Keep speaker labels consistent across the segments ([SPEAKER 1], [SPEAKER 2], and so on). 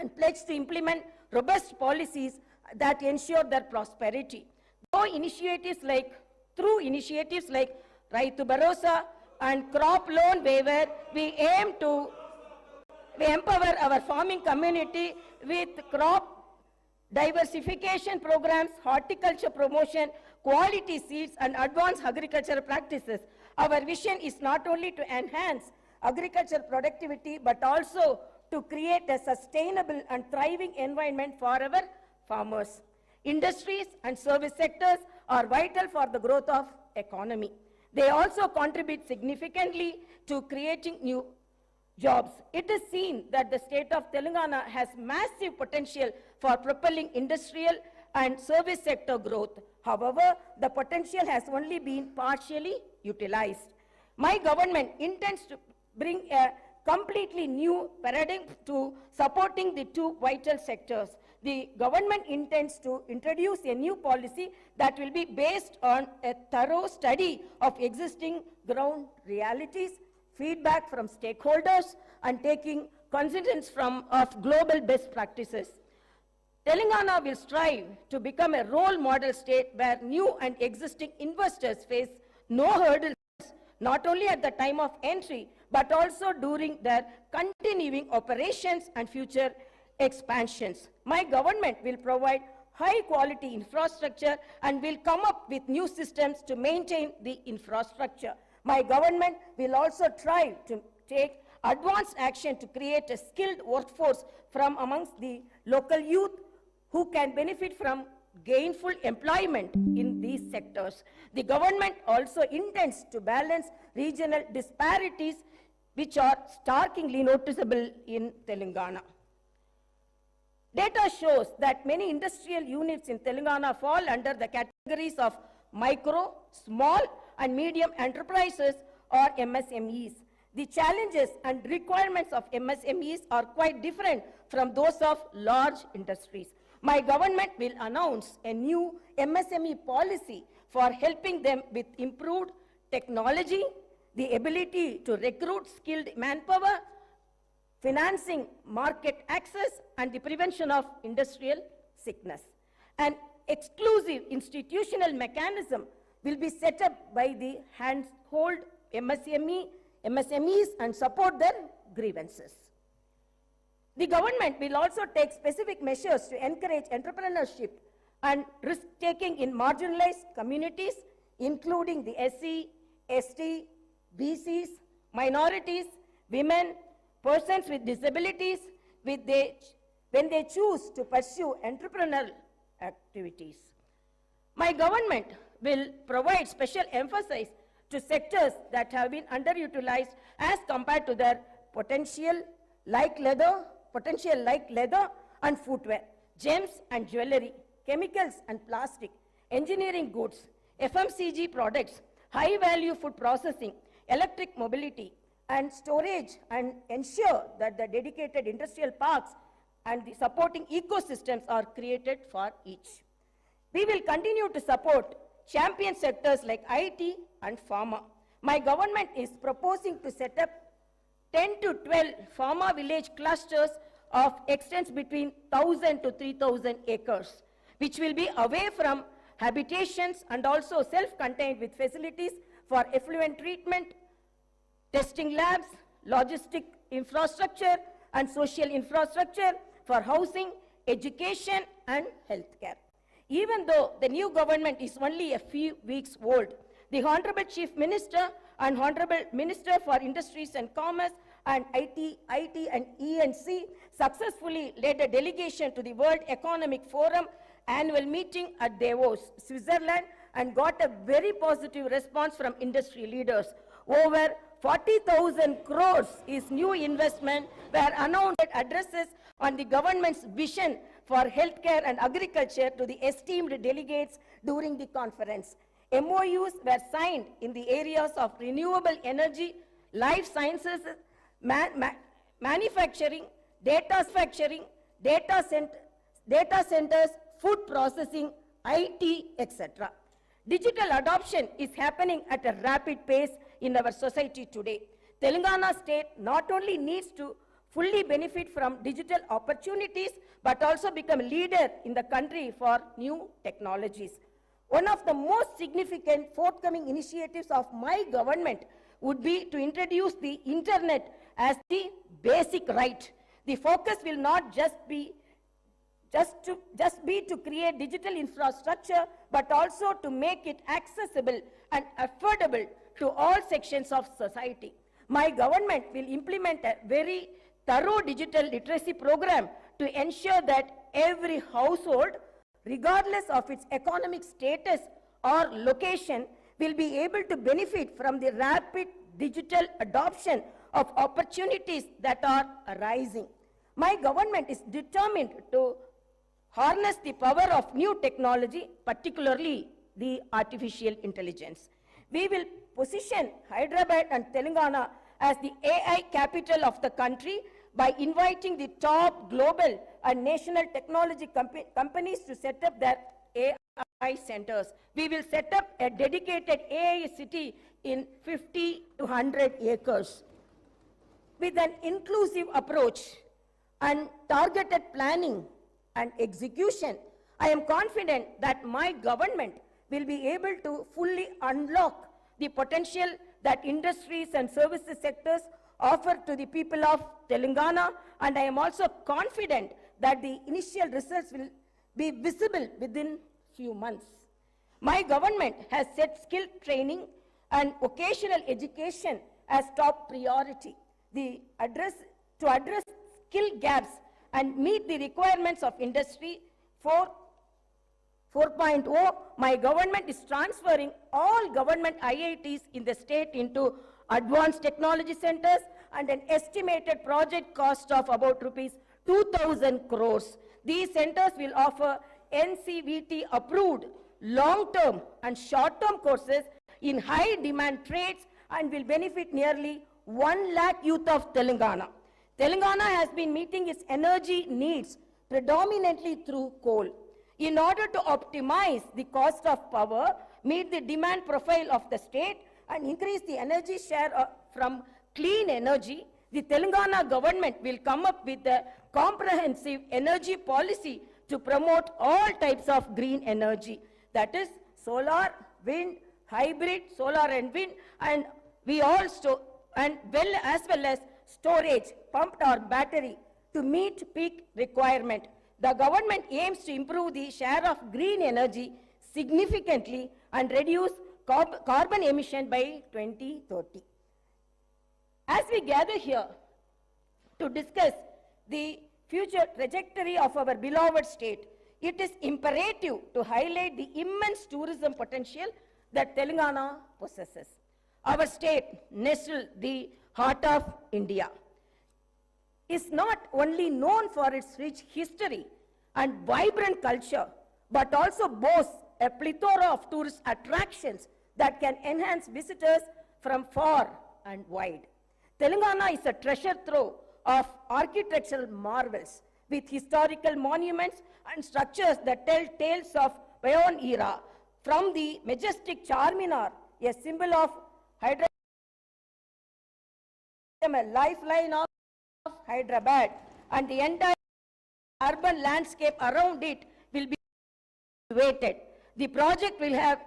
[SPEAKER 1] and pledged to implement robust policies that ensure their prosperity. Through initiatives like Raitu Bharosa and crop loan waiver, we aim to empower our farming community with crop diversification programs, horticulture promotion, quality seeds, and advanced agricultural practices. Our vision is not only to enhance agricultural productivity, but also to create a sustainable and thriving environment for our farmers. Industries and service sectors are vital for the growth of economy. They also contribute significantly to creating new jobs. It is seen that the state of Telangana has massive potential for propelling industrial and service sector growth. However, the potential has only been partially utilized. My government intends to bring a completely new paradigm to supporting the two vital sectors. The government intends to introduce a new policy that will be based on a thorough study of existing ground realities, feedback from stakeholders, and taking cognizance of global best practices. Telangana will strive to become a role model state where new and existing investors face no hurdles, not only at the time of entry, but also during their continuing operations and future expansions. My government will provide high-quality infrastructure and will come up with new systems to maintain the infrastructure. My government will also try to take advanced action to create a skilled workforce from amongst the local youth who can benefit from gainful employment in these sectors. The government also intends to balance regional disparities which are starkly noticeable in Telangana. Data shows that many industrial units in Telangana fall under the categories of micro, small, and medium enterprises or MSMEs. The challenges and requirements of MSMEs are quite different from those of large industries. My government will announce a new MSME policy for helping them with improved technology, the ability to recruit skilled manpower, financing, market access, and the prevention of industrial sickness. An exclusive institutional mechanism will be set up by the handhold MSMEs and support their grievances. The government will also take specific measures to encourage entrepreneurship and risk-taking in marginalized communities, including the SC, ST, BCs, minorities, women, persons with disabilities, when they choose to pursue entrepreneurial activities. My government will provide special emphasis to sectors that have been underutilized as compared to their potential, like leather and footwear, gems and jewelry, chemicals and plastic, engineering goods, FMCG products, high-value food processing, electric mobility, and storage, and ensure that the dedicated industrial parks and the supporting ecosystems are created for each. We will continue to support champion sectors like IT and pharma. My government is proposing to set up 10 to 12 pharma village clusters of extents between 1,000 to 3,000 acres, which will be away from habitations and also self-contained with facilities for effluent treatment, testing labs, logistic infrastructure, and social infrastructure for housing, education, and healthcare. Even though the new government is only a few weeks old, the Honorable Chief Minister and Honorable Minister for Industries and Commerce and IT and E&C successfully led a delegation to the World Economic Forum annual meeting at Davos, Switzerland, and got a very positive response from industry leaders. Over 40,000 crores is new investment were announced addresses on the government's vision for healthcare and agriculture to the esteemed delegates during the conference. MOUs were signed in the areas of renewable energy, life sciences, manufacturing, data centers, food processing, IT, etc. Digital adoption is happening at a rapid pace in our society today. Telangana state not only needs to fully benefit from digital opportunities, but also become a leader in the country for new technologies. One of the most significant forthcoming initiatives of my government would be to introduce the internet as the basic right. The focus will not just be to create digital infrastructure, but also to make it accessible and affordable to all sections of society. My government will implement a very thorough digital literacy program to ensure that every household, regardless of its economic status or location, will be able to benefit from the rapid digital adoption of opportunities that are arising. My government is determined to harness the power of new technology, particularly the artificial intelligence. We will position Hyderabad and Telangana as the AI capital of the country by inviting the top global and national technology companies to set up their AI centers. We will set up a dedicated AI city in 50 to 100 acres. With an inclusive approach and targeted planning and execution, I am confident that my government will be able to fully unlock the potential that industries and services sectors offer to the people of Telangana, and I am also confident that the initial results will be visible within few months. My government has set skill training and vocational education as top priority. To address skill gaps and meet the requirements of Industry 4.0, my government is transferring all government IITs in the state into advanced technology centers, and an estimated project cost of about rupees 2,000 crores. These centers will offer NCVT approved long-term and short-term courses in high-demand trades and will benefit nearly 1 lakh youth of Telangana. Telangana has been meeting its energy needs predominantly through coal. In order to optimize the cost of power, meet the demand profile of the state, and increase the energy share from clean energy, the Telangana government will come up with a comprehensive energy policy to promote all types of green energy. That is solar, wind, hybrid, solar and wind, and as well as storage, pumped or battery, to meet peak requirement. The government aims to improve the share of green energy significantly and reduce carbon emission by 2030. As we gather here to discuss the future trajectory of our beloved state, it is imperative to highlight the immense tourism potential that Telangana possesses. Our state, nestled the heart of India, is not only known for its rich history and vibrant culture, but also boasts a plethora of tourist attractions that can enhance visitors from far and wide. Telangana is a treasure trove of architectural marvels, with historical monuments and structures that tell tales of bygone era, from the majestic Charminar, a symbol of Hyderabad, a lifeline of Hyderabad, and the entire urban landscape around it will be elevated. The project will have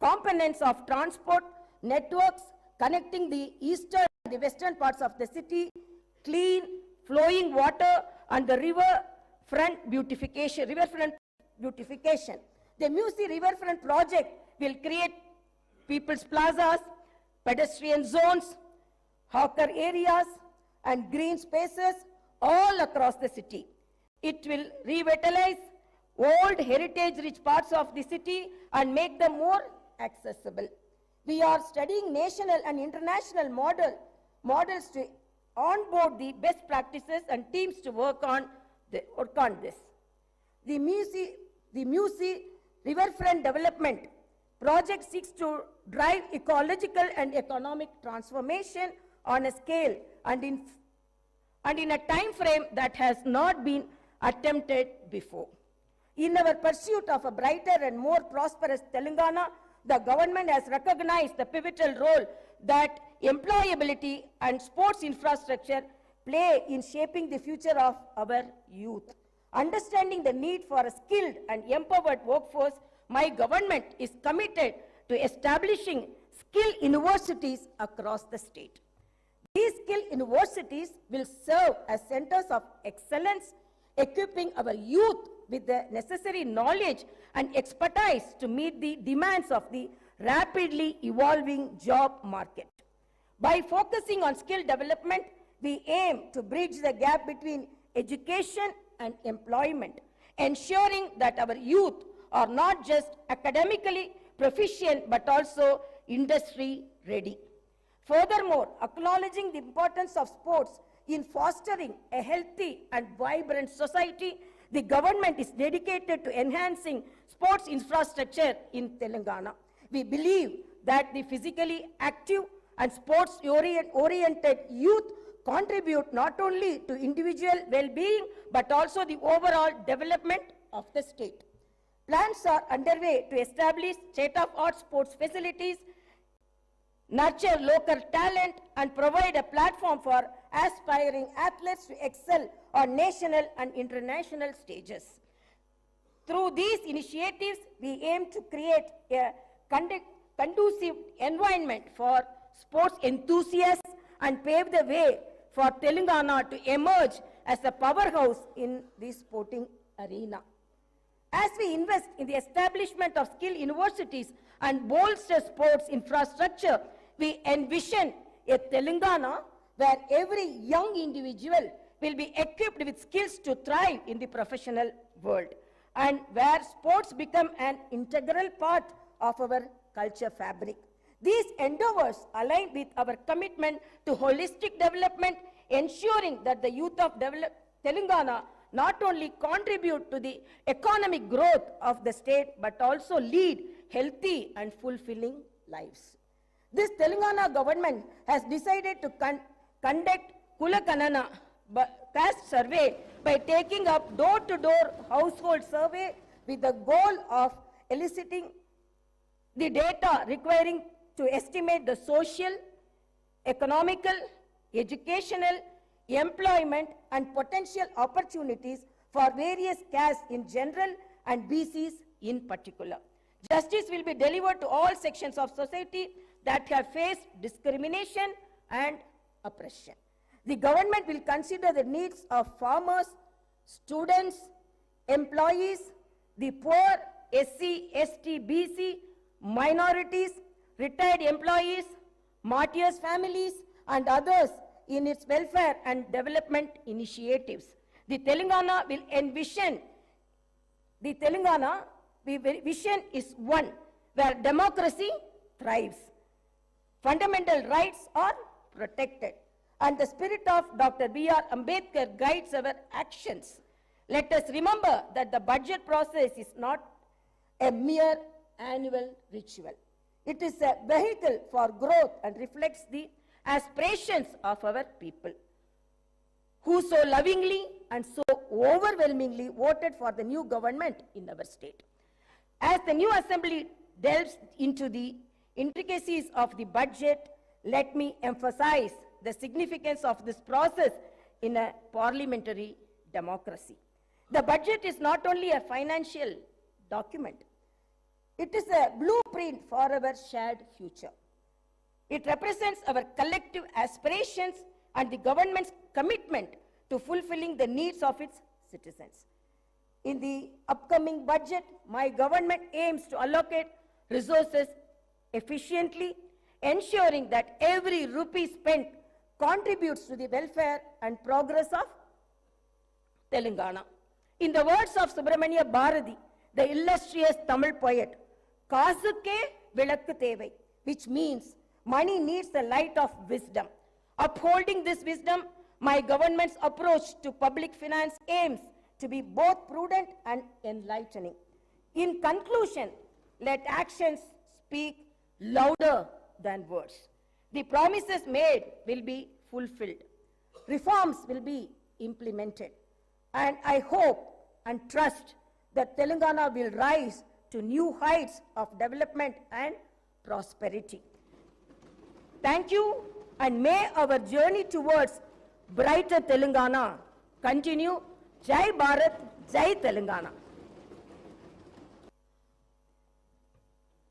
[SPEAKER 1] components of transport networks connecting the eastern and the western parts of the city, clean flowing water, and the riverfront beautification. The Musi Riverfront project will create people's plazas, pedestrian zones, hawker areas, and green spaces all across the city. It will revitalize old heritage-rich parts of the city and make them more accessible. We are studying national and international models to onboard the best practices and teams to work on this. The Musi Riverfront Development Project seeks to drive ecological and economic transformation on a scale and in a time frame that has not been attempted before. In our pursuit of a brighter and more prosperous Telangana, the government has recognized the pivotal role that employability and sports infrastructure play in shaping the future of our youth. Understanding the need for a skilled and empowered workforce, my government is committed to establishing skill universities across the state. These skill universities will serve as centers of excellence, equipping our youth with the necessary knowledge and expertise to meet the demands of the rapidly evolving job market. By focusing on skill development, we aim to bridge the gap between education and employment, ensuring that our youth are not just academically proficient but also industry ready. Furthermore, acknowledging the importance of sports in fostering a healthy and vibrant society, the government is dedicated to enhancing sports infrastructure in Telangana. We believe that the physically active and sports-oriented youth contribute not only to individual well-being but also the overall development of the state. Plans are underway to establish state-of-the-art sports facilities, nurture local talent, and provide a platform for aspiring athletes to excel on national and international stages. Through these initiatives, we aim to create a conducive environment for sports enthusiasts and pave the way for Telangana to emerge as a powerhouse in the sporting arena. As we invest in the establishment of skill universities and bolster sports infrastructure, we envision a Telangana where every young individual will be equipped with skills to thrive in the professional world, and where sports become an integral part of our culture fabric. These endeavors align with our commitment to holistic development, ensuring that the youth of Telangana not only contribute to the economic growth of the state, but also lead healthy and fulfilling lives. This Telangana government has decided to conduct Kulakanana caste survey by taking up door-to-door household survey with the goal of eliciting the data requiring to estimate the social, economical, educational, employment and potential opportunities for various castes in general and BCs in particular. Justice will be delivered to all sections of society that have faced discrimination and oppression. The government will consider the needs of farmers, students, employees, the poor, SC, ST, BC, minorities, retired employees, martyrs' families, and others in its welfare and development initiatives. The Telangana vision is one where democracy thrives, fundamental rights are protected, and the spirit of Dr. B.R. Ambedkar guides our actions. Let us remember that the budget process is not a mere annual ritual. It is a vehicle for growth and reflects the aspirations of our people, who so lovingly and so overwhelmingly voted for the new government in our state. As the new assembly delves into the intricacies of the budget, let me emphasize the significance of this process in a parliamentary democracy. The budget is not only a financial document, it is a blueprint for our shared future. It represents our collective aspirations and the government's commitment to fulfilling the needs of its citizens. In the upcoming budget, my government aims to allocate resources efficiently, ensuring that every rupee spent contributes to the welfare and progress of Telangana. In the words of Subramania Bharati, the illustrious Tamil poet, Kaasukke vilakku thevai, which means money needs the light of wisdom. Upholding this wisdom, my government's approach to public finance aims to be both prudent and enlightening. In conclusion, let actions speak louder than words. The promises made will be fulfilled. Reforms will be implemented. And I hope and trust that Telangana will rise to new heights of development and prosperity. Thank you, and may our journey towards brighter Telangana continue. Jai Bharat, Jai Telangana.